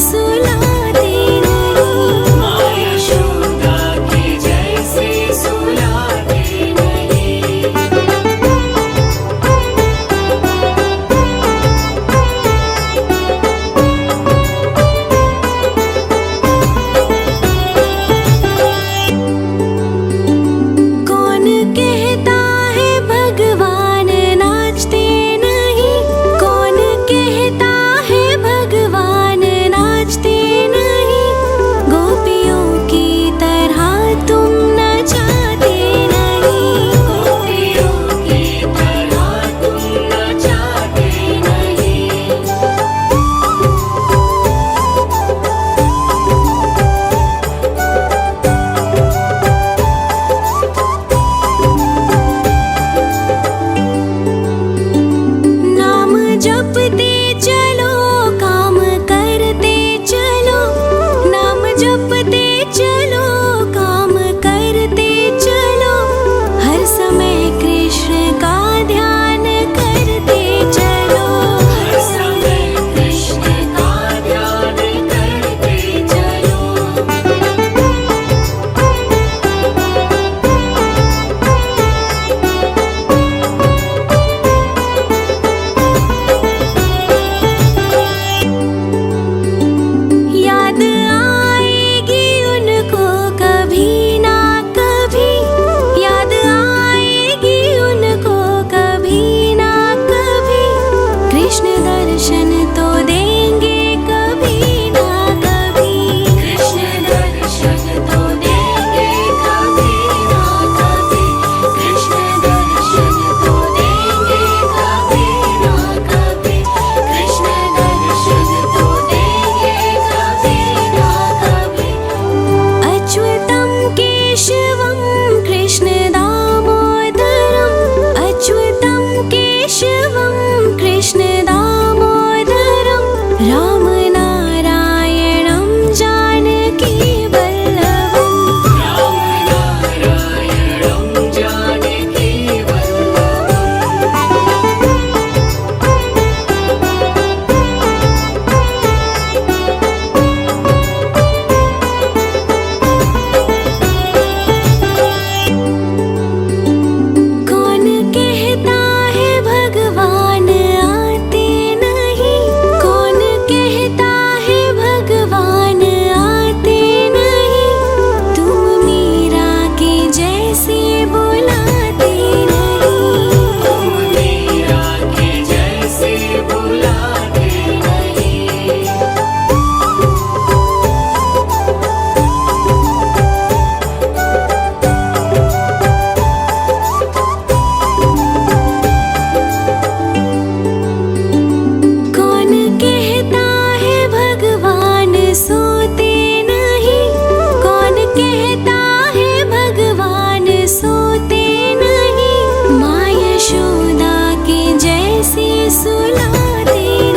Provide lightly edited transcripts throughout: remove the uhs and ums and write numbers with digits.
सुलाते नहीं। माँ यशोदा के जैसे सुलाते नहीं। कौन कहता है भगवान नाचते नहीं? कौन कहता है भगवान नाचते नहीं? गोपियों की तरह तुम नचाते नहीं। गोपियों की तरह तुम नचाते नहीं। नाम जपते चलो, काम करते चलो। नाम जपते चलो, काम करते चलो। हर समय कृष्ण का ध्यान करते चलो। हर समय कृष्ण का ध्यान करते चलो। याद आएगी उनको कभी ना कभी। याद आएगी उनको कभी ना कभी। कृष्ण दर्शन तो देंगे कभी ना कभी। कृष्ण दर्शन तो देंगे कभी ना कभी। कृष्ण दर्शन तो देंगे कभी ना कभी। कृष्ण दर्शन तो देंगे कभी ना कभी। अच्युतं केशवं कृष्ण दामोदरम्। अच्युतं केशवं कृष्ण दामोदरम्। राम नारायणं जानकी वल्लभम्। राम नारायणं जानकी वल्लभम्। कौन कहता है भगवान आते नहीं? कौन कहता है भगवान आते नहीं? तुम मीरा के जैसे बुलाते नहीं। तुम मीरा के जैसे बुलाते नहीं। कौन कहता है भगवान सोते नहीं? कौन कहता है भगवान सोते नहीं? माँ यशोदा के जैसे सुलाते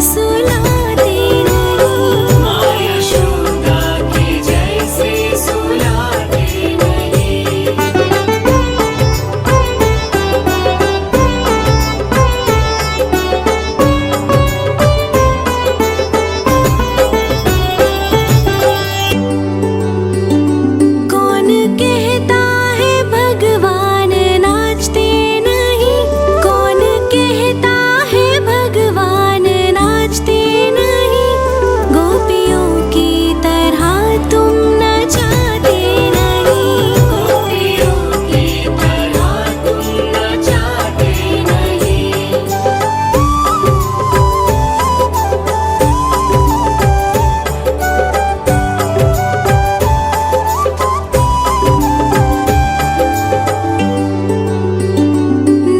सुलाते नहीं। माँ यशोदा के जैसे सुलाते नहीं। कौन कहता है भगवान नाचते नहीं। कौन कहता है भगवान नाचते नहीं। गोपियों की तरह तुम नचाते नहीं। गोपियों की तरह तुम नचाते नहीं।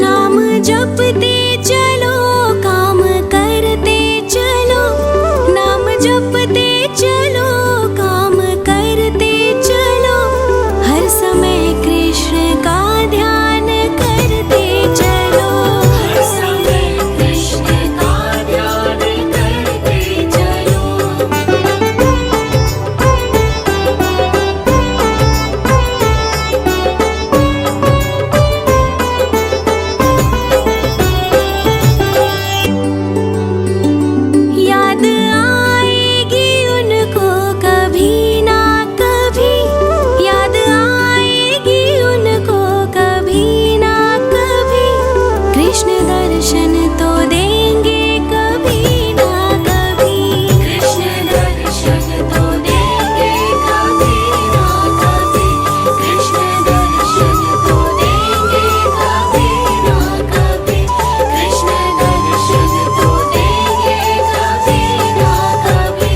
नाम जपते चलो काम करते चलो। नाम जपते चलो काम करते चलो। हर समय कृष्ण का ध्यान करते चलो। हर समय कृष्ण का ध्यान करते चलो। याद आएगी उनको कभी ना कभी। याद आएगी उनको कभी ना कभी। कृष्ण दर्शन तो देंगे कभी ना कभी। कृष्ण दर्शन तो देंगे कभी ना कभी। कृष्ण दर्शन तो देंगे कभी ना कभी। कृष्ण दर्शन तो देंगे कभी ना कभी।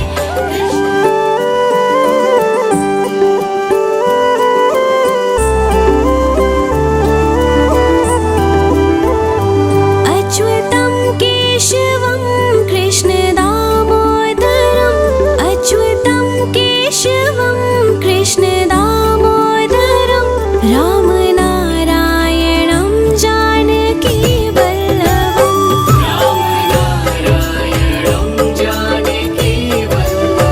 अच्युतं केशवं कृष्ण दामोदरम्। अच्युतं केशवं कृष्ण दामोदरम्। राम नारायणं जानकी वल्लभम्। राम नारायणं जानकी वल्लभम्।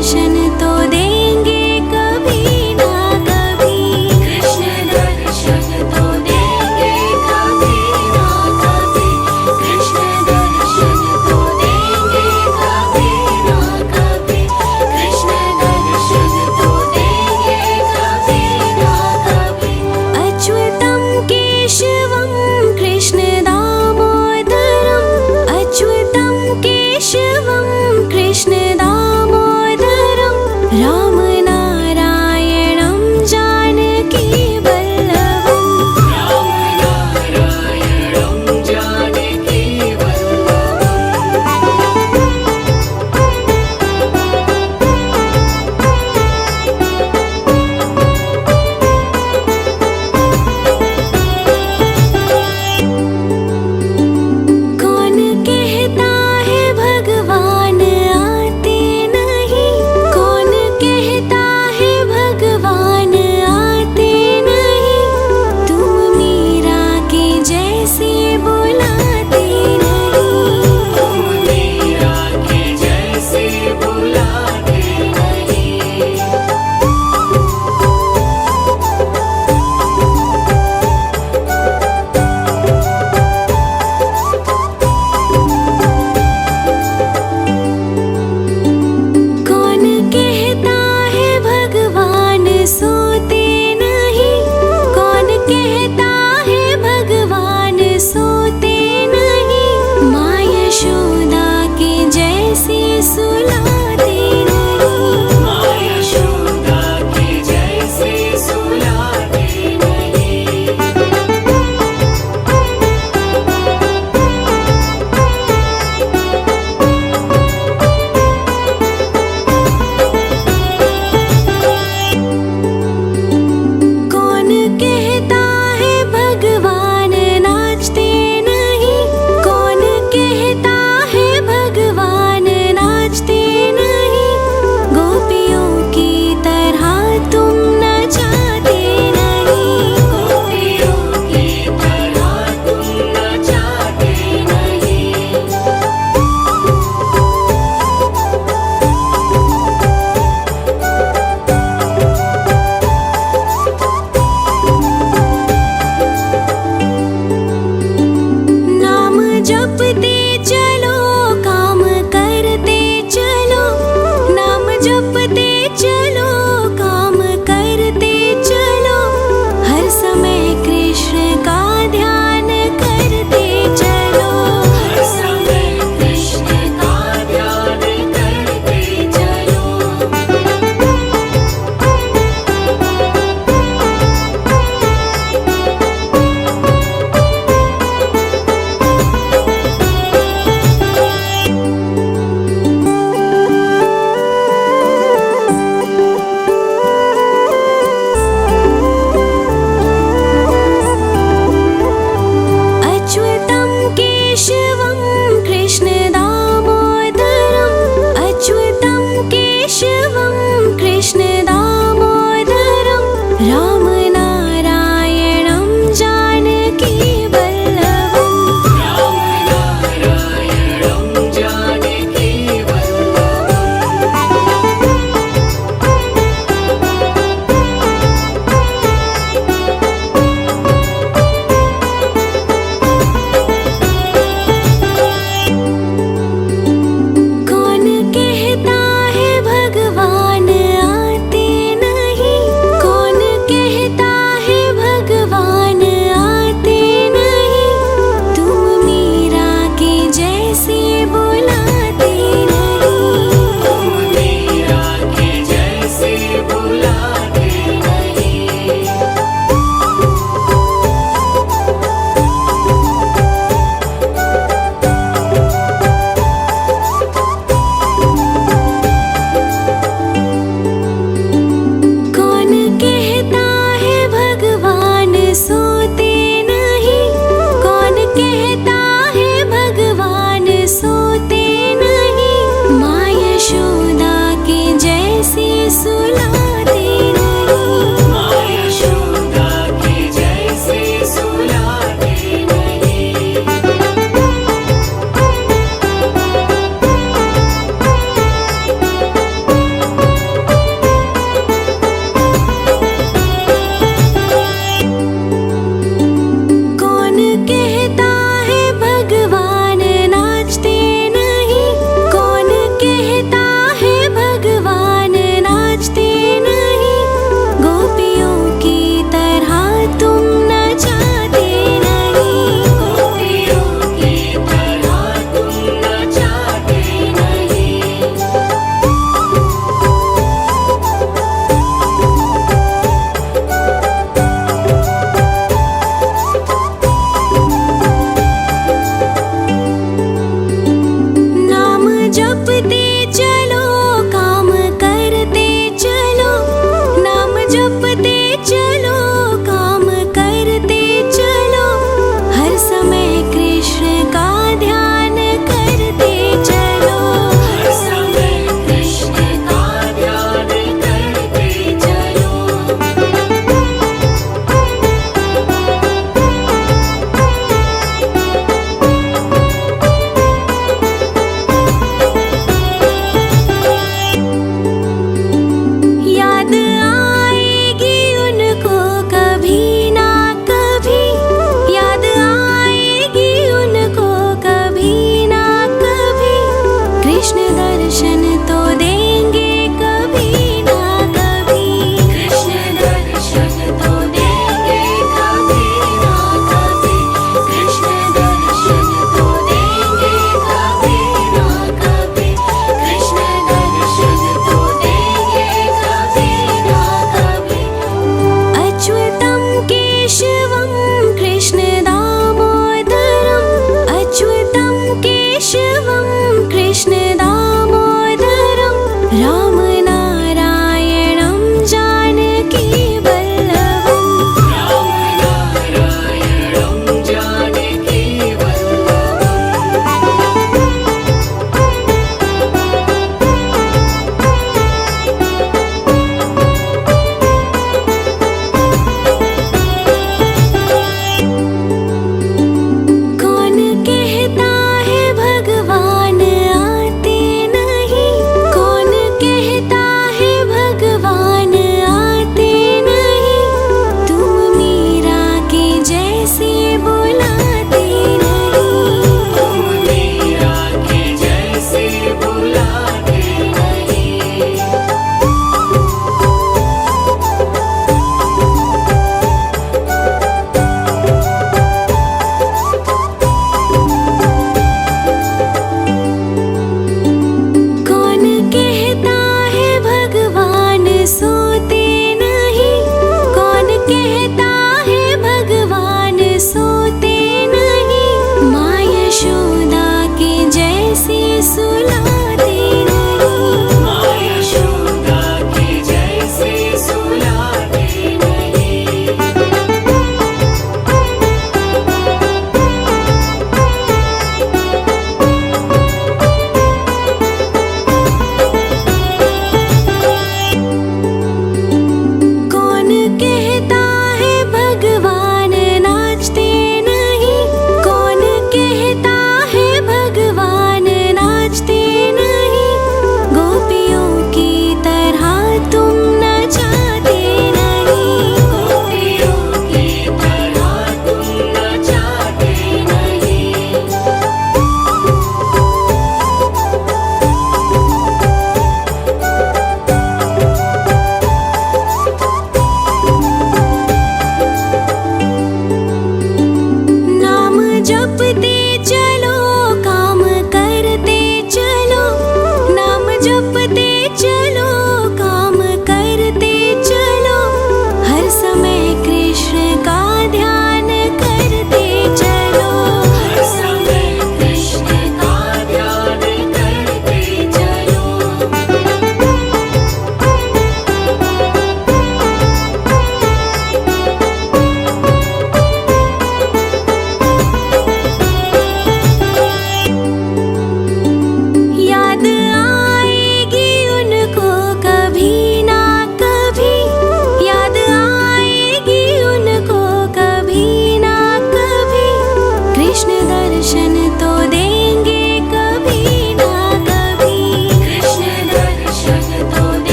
दर्शन तो देंगे कभी ना कभी। कृष्ण दर्शन तो देंगे कभी ना कभी। कृष्ण दर्शन तो देंगे कभी ना कभी। कृष्ण दर्शन तो देंगे कभी ना कभी। अच्युतं केशवं कृष्ण दामोदरम् अच्युतं केशवं कृष्ण दामोदरम्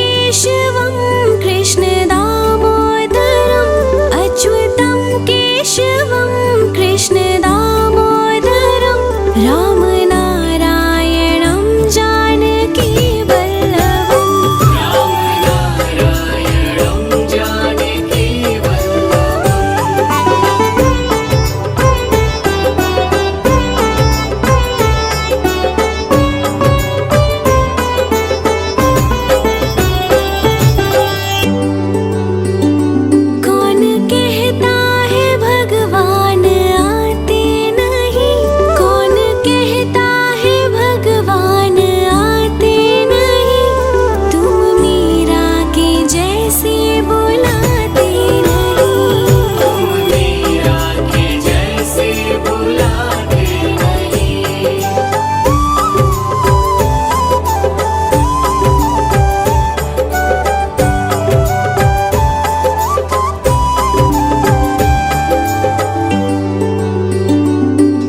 केशवं कृष्ण दामोदरम् अच्युतं केशवं कृष्ण दामोदरं रामनारायणं जानकी वल्लभम् रामनारायणं जानकी कौन कहता है भगवान आते नहीं कौन कहता है भगवान आते नहीं तुम मीरा के जैसे बुलाते नहीं तुम मीरा के जैसे बुलाते नहीं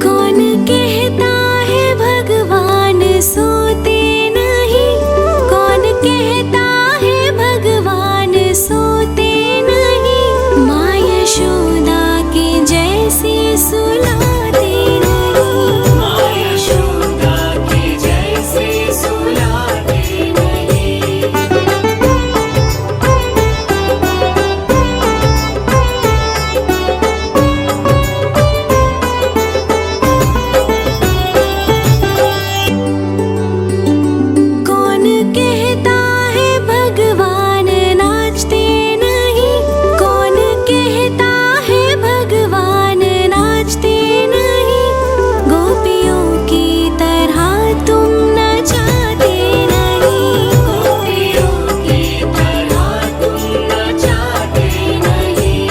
कौन कहता है भगवान सोते नहीं कौन कहता है भगवान सोते नहीं माँ यशोदा के जैसे सुलाते नहीं माँ यशोदा के जैसे सुलाते नहीं कौन कहता है भगवान नाचते नहीं कौन कहता है भगवान नाचते नहीं गोपियों की तरह तुम नचाते नहीं गोपियों की तरह तुम नचाते नहीं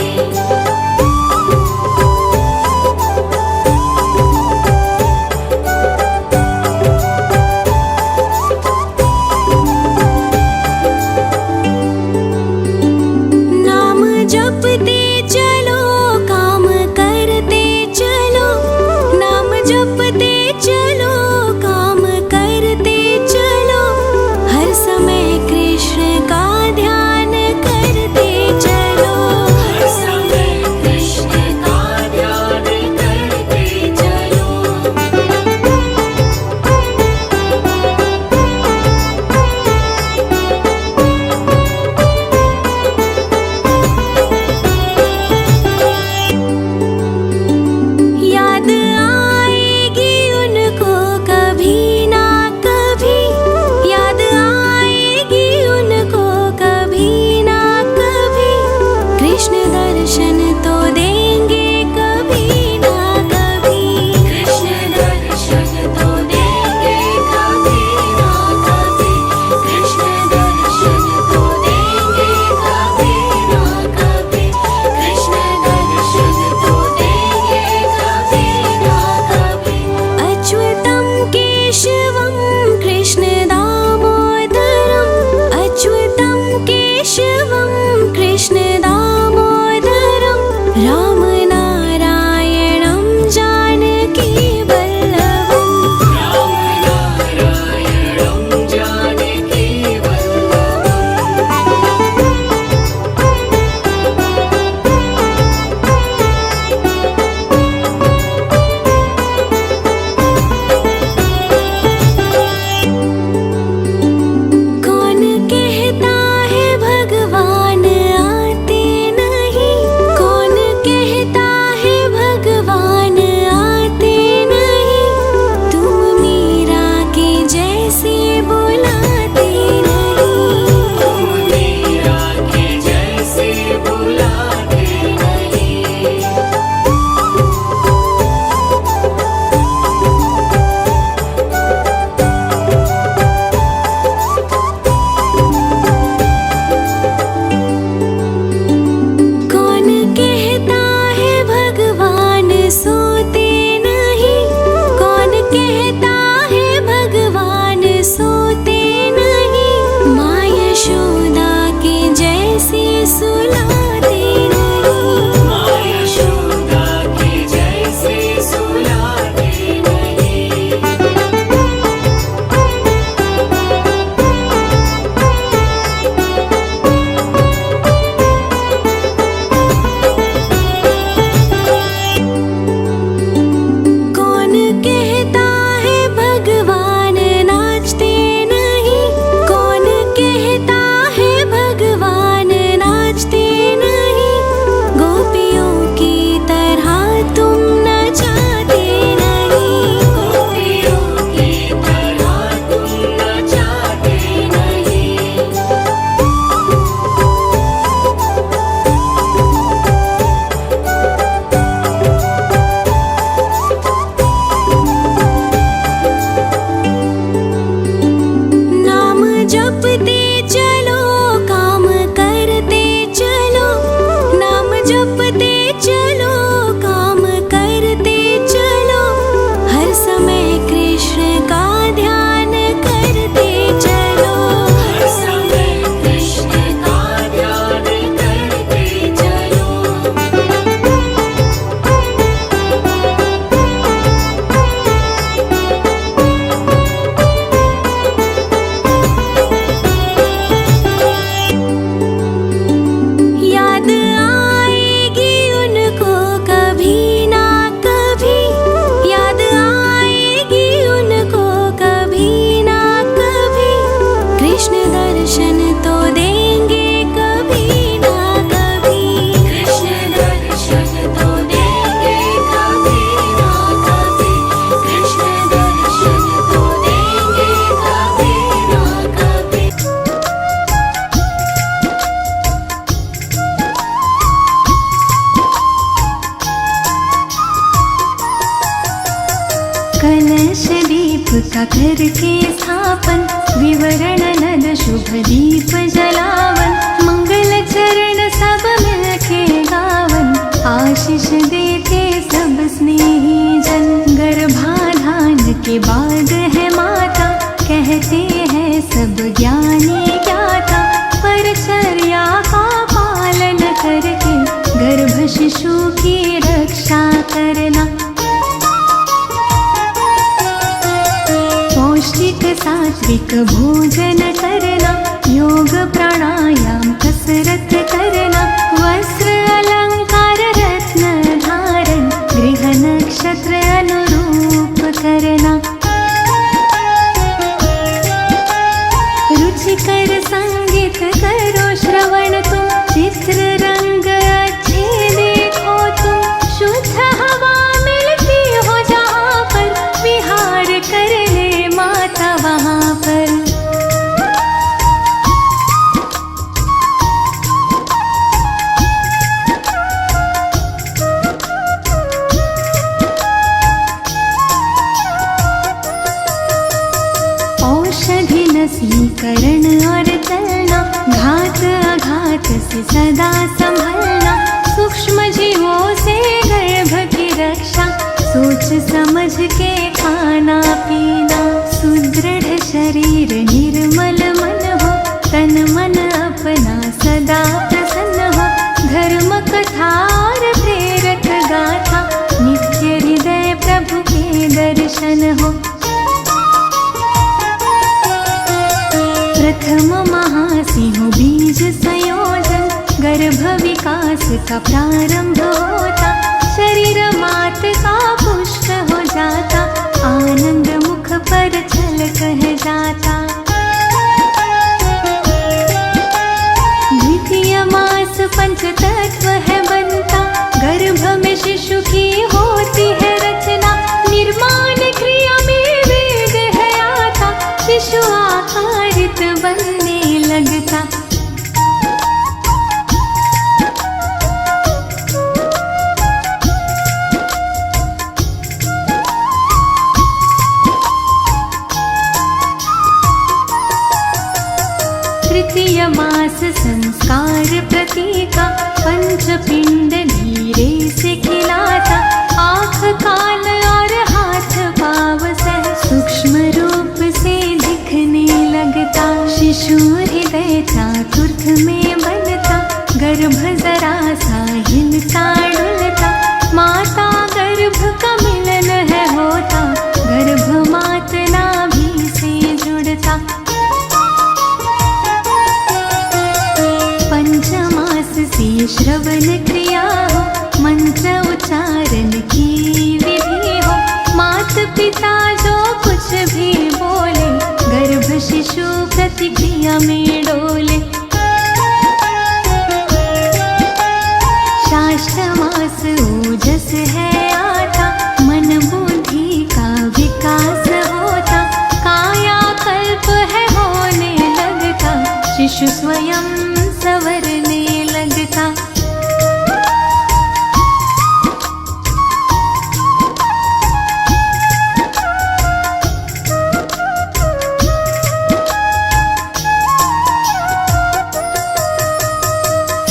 नाम जपते चलो काम करते चलो नाम जपते चलो काम करते चलो हर समय कृष्ण का ध्यान करते चलो हर समय कृष्ण का ध्यान करते चलो याद आएगी उनको कभी ना कभी याद आएगी उनको कभी ना कभी कृष्ण दर्शन तो देंगे कभी ना कभी कृष्ण दर्शन तो देंगे कभी ना कभी कृष्ण दर्शन तो देंगे कभी ना कभी कृष्ण दर्शन तो देंगे कभी ना कभी अच्युतं केशवं कृष्ण दामोदरम् अच्युतं केशवं कृष्ण दामोदरं प्रतिष्ठा करके स्थापन, विवरण नद शुभ दीप जलावन, मंगल चरण सब मिलके गावन, आशीष देते सब स्नेही जन। गर्भाधान के बाद है माता, कहते हैं सब ज्ञानी ज्ञाता, परचर्या का पालन करके गर्भ शिशु की रक्षा करना। पौष्टिक सात्विक भोजन करना, योग प्राणायाम कसरत करना, वस्त्र अलंकार रत्न धारण, गृह नक्षत्र अनुरूप करना। रुचिकर संगीत करो श्रवण तुम, चित्र रंग अच्छे देखो तुम, शुद्ध हवा मिलती हो जहाँ पर, विहार कर ले माता वहाँ पर। औषधि नसीकरण और चलना, घात आघात से सदा संभलना, सूक्ष्म जीवों से गर्भ की रक्षा, सोच समझ के खाना पीना। सुदृढ़ शरीर निर्मल मन हो, तन मन अपना सदा प्रसन्न हो, धर्म कथा और प्रेरक गाथा, नित्य हृदय प्रभु के दर्शन हो। प्रथम महासिंह बीज संयोजन, गर्भ विकास का प्रारंभ होता, शरीर मात का पुष्ट हो जाता, आनंद मुख पर छल कह जाता। द्वितीय मास पंच तत्व है बनता, गर्भ में शिशु की होती है रचना, निर्माण क्रिया में वेद है आता, शिशु आकारित बनने लगता। तृतीय मास संस्कार प्रतीका, पंचपिंड नीरे से खिलाता, आँख कान और हाथ पाँव सह सूक्ष्म रूप से दिखने लगता। शिशु हृदय चातुर्थ में बनता, गर्भ जरा सा हिलता डुलता, माता गर्भ का मिलन है होता, गर्भ मात नाभि से जुड़ता। पंचमास से श्रवण क्रिया हो, मंत्र उच्चारण की विधि हो, मात पिता जो कुछ भी बोले, गर्भ शिशु प्रतिक्रिया में डोले। शाष्टमास ओजस है आता, मन बुद्धि का विकास होता, कायाकल्प है होने लगता, शिशु स्वयं संवरने लगता।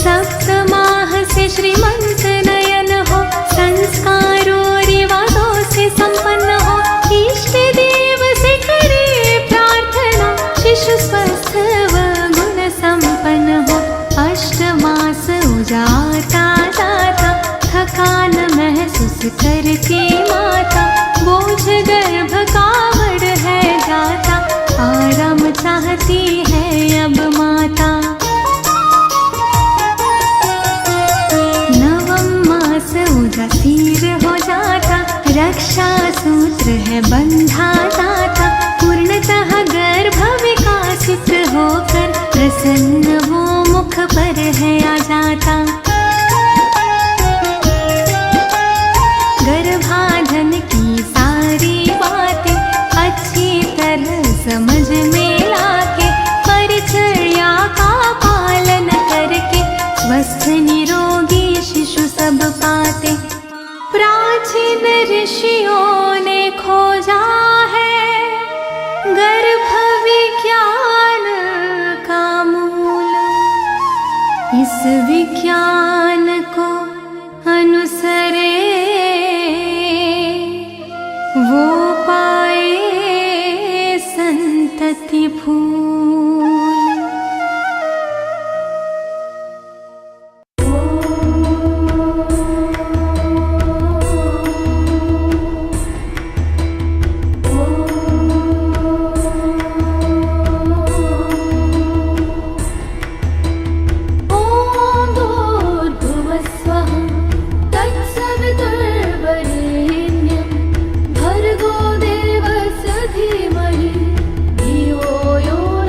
सप्तमाह से श्रीमंत नयन हो, संस्कारों रिवाजों से संपन्न हो, इष्ट देव से करे प्रार्थना, शिशु स्वस्थ व गुण संपन्न हो। अष्टमास उजाता जाता, थकान महसूस करती माता, बोझ गर्भ का बढ़ है जाता, आराम चाहती है अब माता। उदासीर हो जाता, रक्षा सूत्र है बंधा जाता, पूर्णतः गर्भ विकासित होकर प्रसन्न वो मुख पर है आ जाता। गर्भाधान की सारी बातें अच्छी तरह समझ में लाके, परिचर्या का पालन करके, स्वस्थ निरोगी शिशु सब पाते। प्राचीन ऋषियों ने खोजा है जिस विज्ञान को अनुसरे वो पाए संतति फूल। भर्गो देवस्य धीमहि धियो यो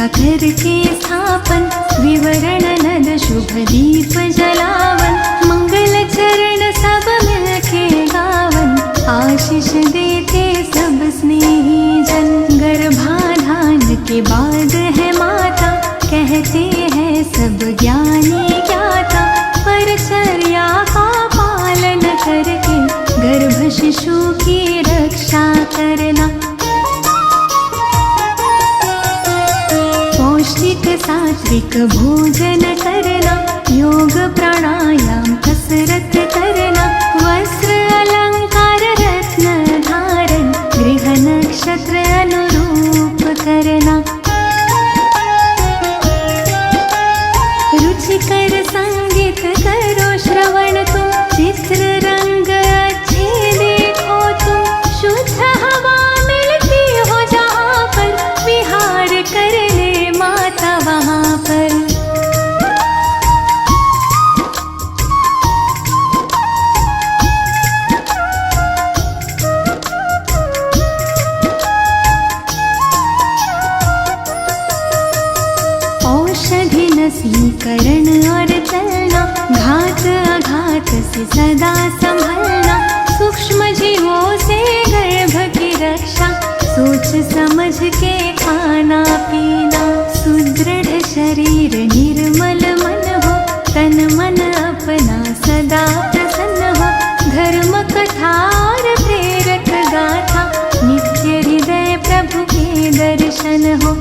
का करके स्थापन, विवरण नद शुभ दीप जलावन, मंगल चरण सब मिलके गावन, आशीष देते सब स्नेही जन। गर्भाधान के बाद है माता, कहते हैं सब ज्ञानी ज्ञाता, परचर्या का पालन करके गर्भ शिशु की रक्षा करना। पौष्टिक सात्विक भोजन करना, योग प्राणायाम कसरत करना, वस्त्र अलंकार रत्न धारण, गृह नक्षत्र अनुरूप करना। रुचिकर संगीत करो श्रवण तुम, चित्र रंग अच्छे देखो तुम, शुद्ध हवा मिलती हो जहाँ पर, विहार कर ले माता वहाँ पर। औषधि नसीकरण और चलना, घात आघात से सदा संभलना, सूक्ष्म जीवों से गर्भ की रक्षा, सोच समझ के खाना पीना। सुदृढ़ शरीर निर्मल मन हो, तन मन अपना सदा प्रसन्न हो, धर्म कथा और प्रेरक गाथा, नित्य हृदय प्रभु के दर्शन हो।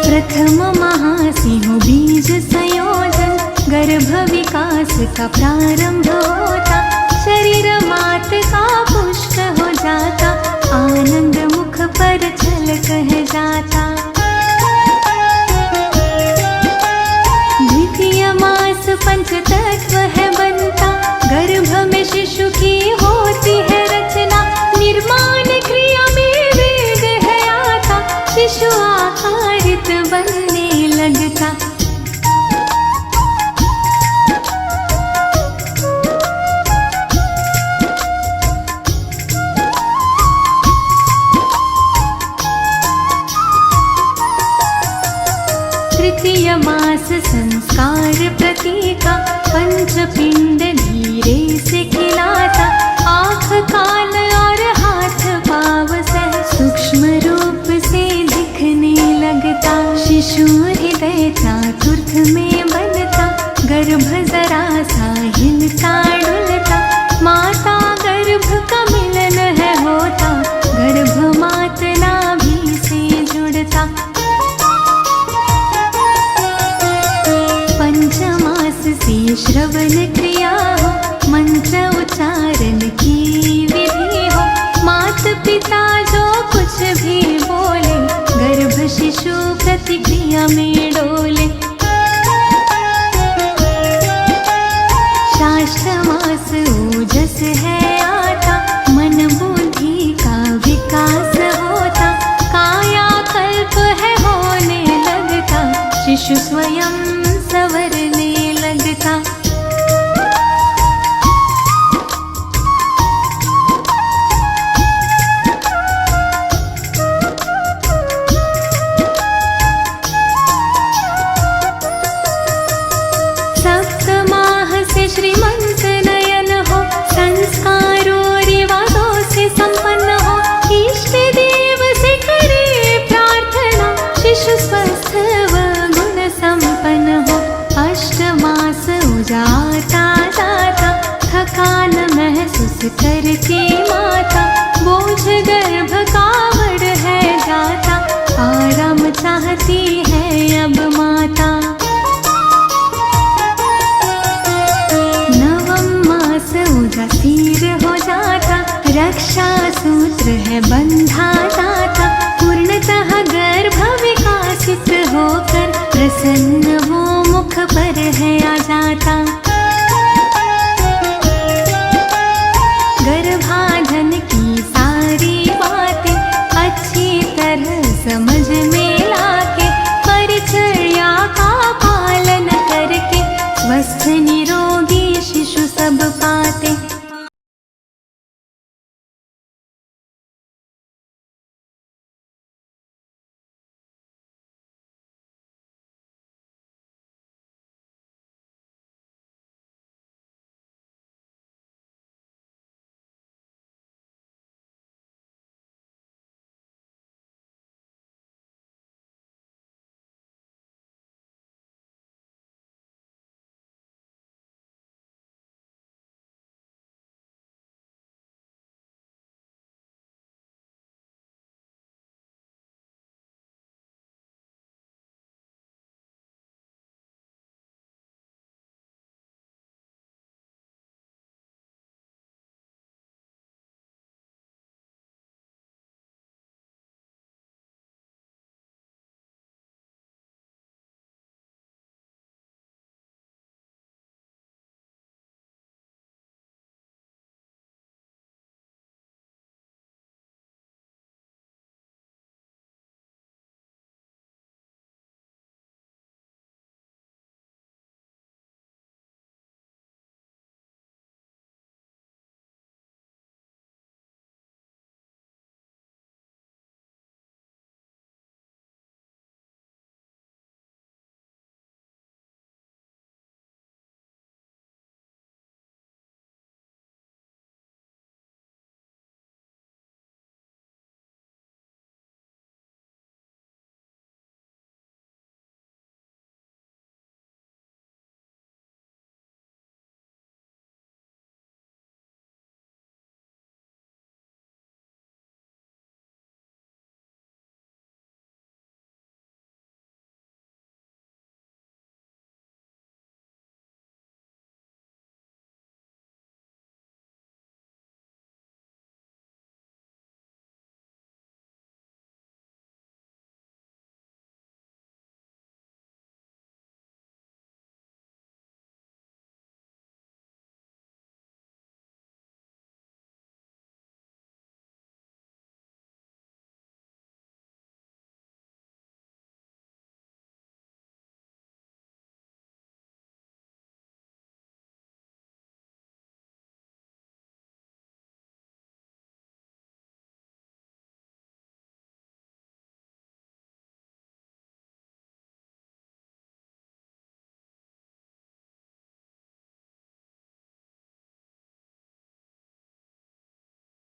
प्रथम महासिंह बीज संयोजन, गर्भ विकास का प्रारंभ होता, शरीर मात का पुष्ट हो जाता, आनंद मुख पर छल कह जाता। द्वितीय मास पंच तत्व है बनता, गर्भ में शिशु की होती है रचना, निर्माण क्रिया में वेग है आता, शिशु आकारित बनने लगता। तृतीय मास संस्कार प्रतीका, पंचपिंड धीरे से खिलाता, आँख कान और हाथ पाव सह सूक्ष्म रूप से दिखने लगता, शिशु हृदय चातुर्थ में बनता, गर्भ जरा सा हिलता डुलता, माता गर्भ का मिलन है होता, गर्भ मात नाभि से जुड़ता। पंचमास से श्रवण क्रिया हो, मंत्र उच्चारण की विधि हो, मात पिता जो कुछ भी बोले, गर्भ शिशु प्रतिक्रिया में डोले। शाष्टमास ओजस है आता, मन बुद्धि का विकास होता, कायाकल्प है होने लगता, शिशु स्वयं संवरने लगता। सप्तमाह से श्रीमंत नयन हो, संस्कारों रिवाजों से संपन्न हो, इष्ट देव से करे प्रार्थना, शिशु स्वस्थ व गुण संपन्न हो। अष्टमास उजाता जाता, थकान महसूस करके माता, बोझ गर्भ का बढ़ है जाता, आराम चाहती है अब माता। नवम मास उदासीर हो जाता, रक्षा सूत्र है बंधा जाता, पूर्णतः गर्भ विकासित होकर प्रसन्न वो मुख पर है आ जाता।